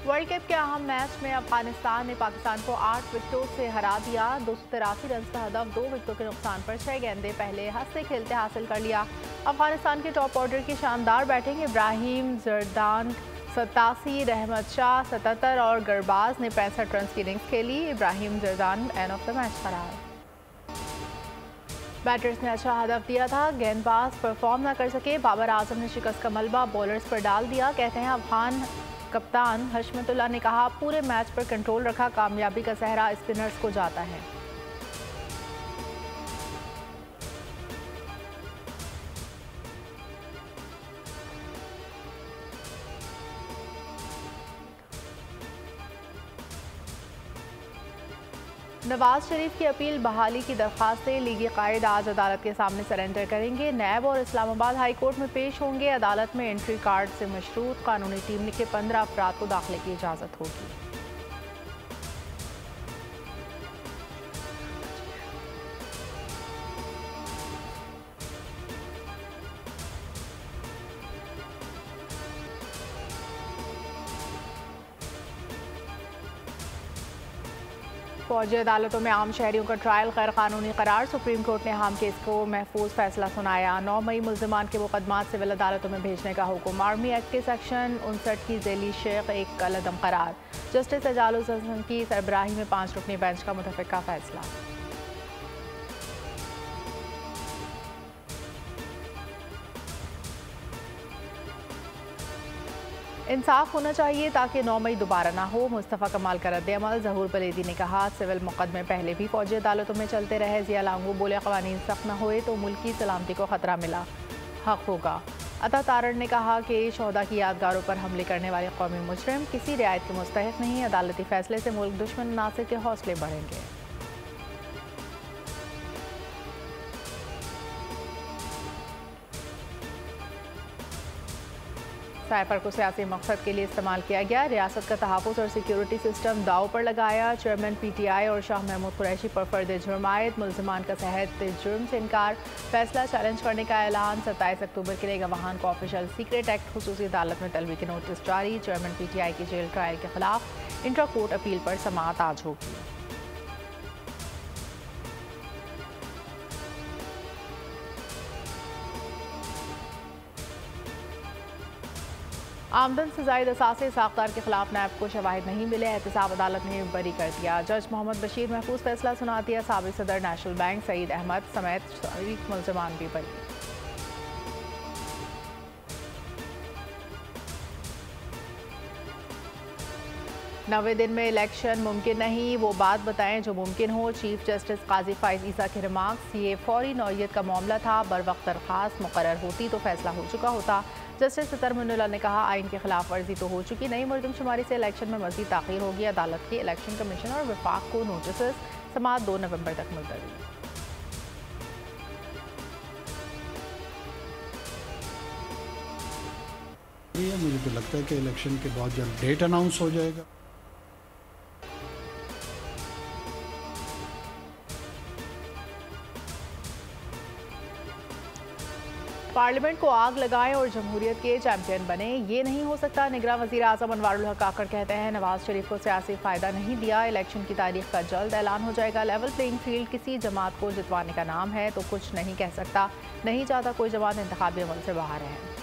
World cup के अहम match में अफगानिस्तान ने पाकिस्तान को 8 विकेटों से हरा दिया। 283 रन का हदफ 2 विकेटों के नुकसान पर 6 गेंदें पहले हंसते खेलते हासिल कर लिया। अफगानिस्तान के टॉप ऑर्डर की शानदार बैटिंग इब्राहिम जरदान 87, रहमत शाह 77 और गरबाज ने 65 रन की इनिंग्स खेली। Ibrahim Jordan man of the match करार। बैटर्स ने अच्छा हदफ दिया था, गेंदबाज परफॉर्म न कर सके। बाबर आजम ने शिकस्त का मलबा बॉलर्स पर डाल दिया। कहते हैं अफगान कप्तान हशमतुल्लाह ने कहा, पूरे मैच पर कंट्रोल रखा, कामयाबी का सहरा स्पिनर्स को जाता है। नवाज शरीफ की अपील बहाली की दरख्वास्तें लीगी कायद आज अदालत के सामने सरेंडर करेंगे। नैब और इस्लामाबाद हाई कोर्ट में पेश होंगे। अदालत में एंट्री कार्ड से मशरूत कानूनी टीम के 15 अफराद को दाखिले की इजाज़त होगी। फौजी अदालतों में आम शहरियों का ट्रायल गैर कानूनी करार। सुप्रीम कोर्ट ने अहम केस को महफूज फैसला सुनाया। 9 मई मुल्जिमान के मुकदमात सिविल अदालतों में भेजने का हुक्म। आर्मी एक्ट के सेक्शन 59 की झेली शेख एक कलअदम करार। जस्टिस एजाजुल हसन की सरबराही में 5 रुकनी बेंच का मुतफ़िका फैसला। इंसाफ होना चाहिए ताकि 9 मई दोबारा ना हो। मुस्तफ़ा कमाल का रद्द-ए-अमल। ज़हूर बलेदी ने कहा, सिविल मुकदमे पहले भी फौजी अदालतों में चलते रहे। ज़िया लांगू बोले, क़वानीन सख्त न हुए तो मुल्क की सलामती को ख़तरा मिला हक होगा। अता तारण ने कहा कि शोहदा की यादगारों पर हमले करने वाले कौमी मुजरिम किसी रियायत के मुस्तहिक़ नहीं। अदालती फैसले से मुल्क दुश्मन नासिर के हौसले बढ़ेंगे। साइफर को सियासी मकसद के लिए इस्तेमाल किया गया। रियासत का तहफ़्फ़ुज़ और सिक्योरिटी सिस्टम दाव पर लगाया। चेयरमैन PTI और शाह महमूद कुरैशी पर फर्द जुर्म आयद। मुल्ज़िमान का सेहत जुर्म से इनकार। फैसला चैलेंज करने का ऐलान। 27 अक्टूबर के लिए गवाहान को ऑफिशियल सीक्रेट एक्ट खुसूसी अदालत में तलबी के नोटिस जारी। चेयरमैन PTI की जेल ट्रायल के खिलाफ इंट्रा कोर्ट अपील पर समाअत आज होगी। आमदन से ज़ायद असासे साख्तार के खिलाफ नैब को शवाहिद नहीं मिले। एहतसाब अदालत ने बरी कर दिया। जज मोहम्मद बशीर महफूज फैसला सुना दिया। साबिक़ सदर नेशनल बैंक सईद अहमद समेत शरीक मुल्ज़िमान भी बरी। 90 दिन में इलेक्शन मुमकिन नहीं, वो बात बताएं जो मुमकिन हो। चीफ जस्टिस काजी फाइज ईसा के रिमार्क्स। ये फौरी नौयत का मामला था, बर वक्त दरख्वास्त मुकर्रर होती तो फैसला हो चुका होता। जस्टिस सतर मुन्नुल्लाह ने कहा, आइन की खिलाफ वर्जी तो हो चुकी, नई मरदमशुमारी से इलेक्शन में मज़ीद ताख़ीर होगी। अदालत के इलेक्शन कमीशन और वफाक को नोटिस समाअत 2 नवंबर तक मुलतवी। मुझे तो लगता है कि इलेक्शन के बहुत जल्द डेट अनाउंस हो जाएगा। पार्लियामेंट को आग लगाएं और जमहूरियत के चैंपियन बने, ये नहीं हो सकता। निगरान वज़ीर आज़म अनवारुल हक काकड़ कहते हैं, नवाज शरीफ को सियासी फ़ायदा नहीं दिया। इलेक्शन की तारीख का जल्द ऐलान हो जाएगा। लेवल प्लेइंग फील्ड किसी जमात को जितवाने का नाम है तो कुछ नहीं कह सकता। नहीं चाहता कोई जमात इंतखाबी अमल से बाहर है।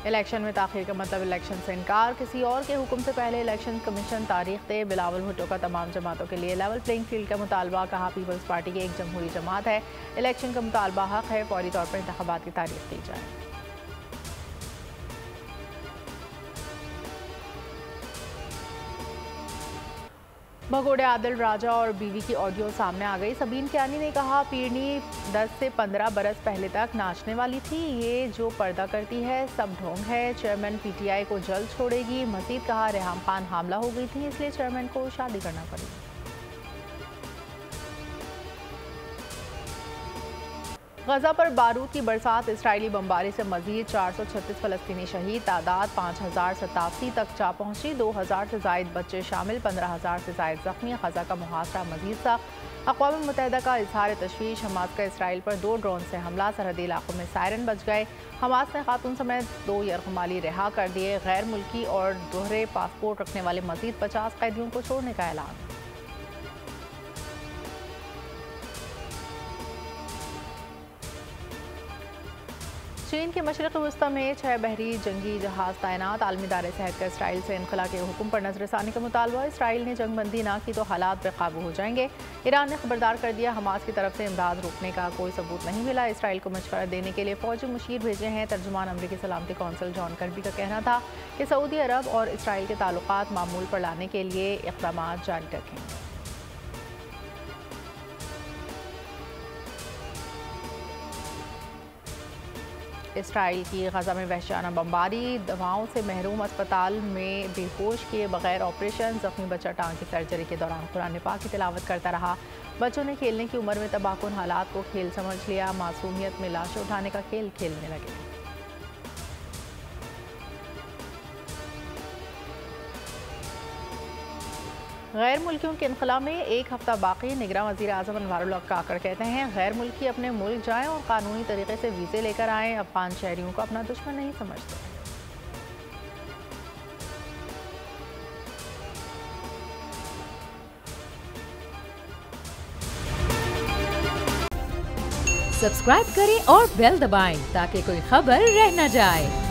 इलेक्शन में ताख़ीर का मतलब इलेक्शन से इनकार। किसी और के हुक्म से पहले इलेक्शन कमीशन तारीख दे। बिलावल भुट्टो का तमाम जमातों के लिए लेवल प्लेइंग फील्ड का मुतालबा। कहा, पीपल्स पार्टी की एक जमहूरी जमात है, इलेक्शन का मुतालबा हक है, फौरी तौर पर इंतखाबात की तारीख दी जाए। भगोड़े आदिल राजा और बीवी की ऑडियो सामने आ गई। सबीन कियानी ने कहा, पीरनी 10 से 15 बरस पहले तक नाचने वाली थी, ये जो पर्दा करती है सब ढोंग है। चेयरमैन PTI को जल्द छोड़ेगी। मजीद कहा, रेहाम खान हामला हो गई थी, इसलिए चेयरमैन को शादी करना पड़ी। गजा पर बारूद की बरसात, इसराइली बमबारी से मजीद 436 फ़लस्तीनी शहीद, तादाद 5087 तक जा पहुंची। 2000 से ज़ायद बच्चे शामिल, 15,000 से ज़ायद जख्मी। गजा का मुहासरा मजीद सख्त। अक़वाम मुत्तहिदा का इजहार तशवीश, हमास का इसराइल पर 2 ड्रोन से हमला, सरहदी इलाकों में सायरन बज गए। हमास ने खातून समेत 2 यरगमाली रिहा कर दिए। गैर मुल्की और दोहरे पासपोर्ट रखने वाले मजीद 50 कैदियों को छोड़ने का ऐलान। चीन के मशरक़ वस्ता में 6 बहरी जंगी जहाज़ तैनात। आलमी इदारे सेहत का इसराइल से इनखला के हुक्म पर नजरसानी का मुतालबा। इसराइल ने जंगबंदी ना की तो हालात बेकाबू हो जाएंगे। ईरान ने खबरदार कर दिया, हमास की तरफ से इमदाद रोकने का कोई सबूत नहीं मिला। इसराइल को मशवरा देने के लिए फौजी मुशीर भेजे हैं। तर्जुमान अमरीकी सलामती कौंसिल जॉन कर्बी का कहना था कि सऊदी अरब और इसराइल के ताल्लुकात मामूल पर लाने के लिए इक़दाम जारी रखेंगे। इसराइल की गजा में वहशाना बमबारी, दवाओं से महरूम अस्पताल में बेहोश किए बगैर ऑपरेशन। जख्मी बच्चा टांग की सर्जरी के दौरान कुरान पाक की तिलावत करता रहा। बच्चों ने खेलने की उम्र में तबाहकुन हालात को खेल समझ लिया। मासूमियत में लाशें उठाने का खेल खेलने लगे। गैर मुल्कियों के इनखला में 1 हफ्ता बाकी। निगरान वज़ीर आज़म अनवारुल हक काकड़ कहते हैं, गैर मुल्की अपने मुल्क जाएं और कानूनी तरीके से वीज़े लेकर आएँ। अफगान शहरियों को अपना दुश्मन नहीं समझते। सब्सक्राइब करें और बेल दबाएं ताकि कोई खबर रह न जाए।